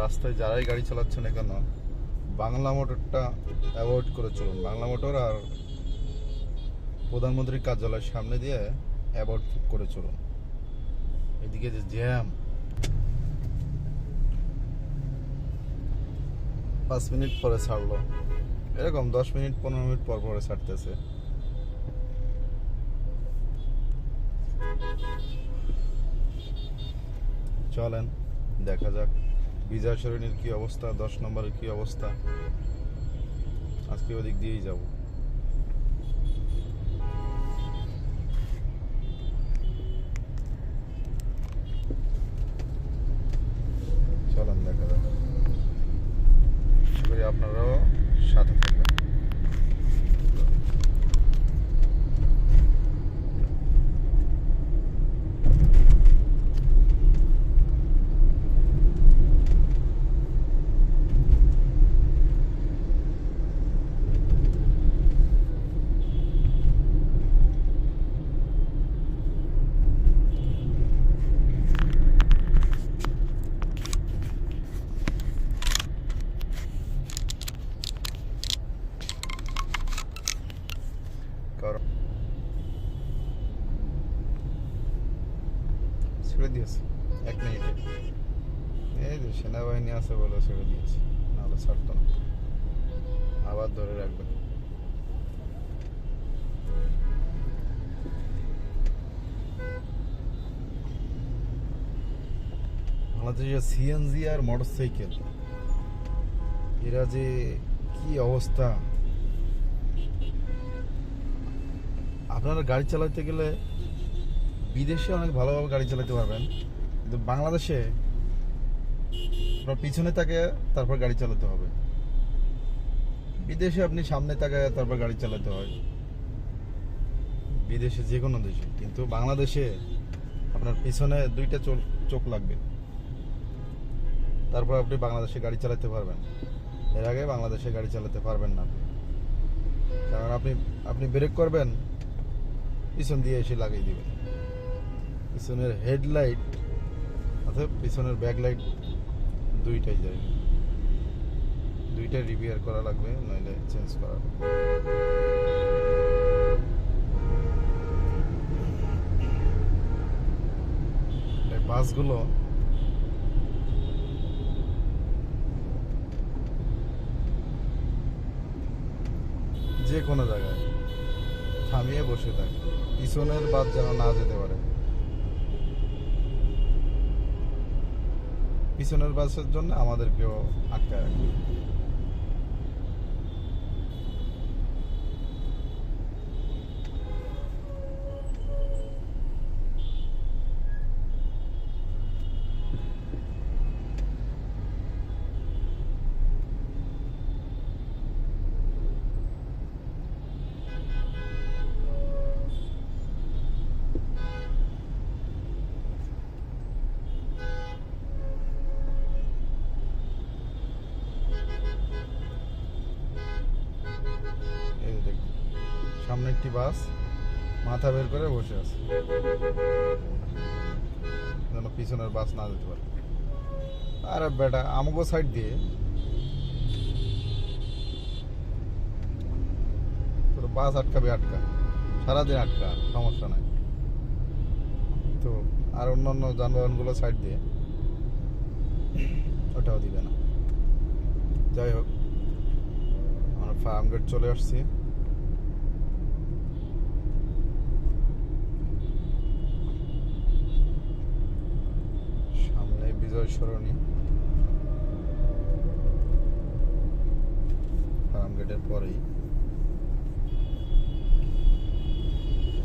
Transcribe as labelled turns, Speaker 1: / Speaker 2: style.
Speaker 1: রাস্তায় যারাই গাড়ি চালাচ্ছে না কেন বাংলা মোটরটা অ্যাভয়েড করে চলুন। বাংলা মোটর আর প্রধানমন্ত্রীর কার্যালয়ের সামনে দিয়ে অ্যাভয়েড করে চলুন। এদিকে যে জ্যাম, 5 মিনিট পরে ছাড়লো, এরকম 10 মিনিট 15 মিনিট পর পরে ছাড়তেছে। চলেন দেখা যাক বিজয় সরণির কি অবস্থা, 10 নম্বরের কি অবস্থা। আজকে ওদিক দিয়েই যাব। চলেন দেখা যাক, আশা করি আপনারাও সাথে থাকবেন। ছেড়ে দিয়েছে 1 মিনিটে। এই যে সেনাবাহিনী আছে বলে ছেড়ে দিয়েছে, নাহলে ছাড়তো না, আবার ধরে রাখবে। বাংলাদেশের সিএনজি আর মোটরসাইকেল, এরা যে কি অবস্থা। আপনারা গাড়ি চালাতে গেলে বিদেশে অনেক ভালোভাবে গাড়ি চালাতে পারবেন, কিন্তু বাংলাদেশে আপনার পিছনে তাকে তারপর গাড়ি চালাতে হবে। বিদেশে আপনি সামনে তাকে তারপর গাড়ি চালাতে হয়, বিদেশে যে কোনো দেশে। কিন্তু বাংলাদেশে আপনার পিছনে 2টা চোখ লাগবে, তারপর আপনি বাংলাদেশে গাড়ি চালাতে পারবেন। এর আগে বাংলাদেশে গাড়ি চালাতে পারবেন না, কারণ আপনি ব্রেক করবেন, পিছন দিয়ে এসে লাগিয়ে দিবেন। পিছনের হেডলাইট অথবা পিছনের ব্যাকলাইট 2টাই যায়, 2টা রিপেয়ার করা লাগবে, নইলে চেঞ্জ করা লাগবে। এই বাসগুলো যে কোনো জায়গায় থামিয়ে বসে থাকে, পিছনের বাস যেন না যেতে পারে। পিছনের বাসের জন্য আমাদেরকেও আটকায় রাখবে। সামনে একটি বাস মাথা বের করে বসে আছে, যেন পিছনের বাস না যেতে পারে। আরে বেটা, আমাগো সাইড দিয়ে তোর বাস আটকাবে, আটকা, সারাদিন আটকা, সমস্যা নাই তো। আর অন্যান্য যানবাহনগুলো সাইড দিয়ে, ওটাও দিবে না। যাই হোক, আমরা ফার্ম গেট চলে আসছি। বিজয় সরণি, ফার্ম গেটের পরেই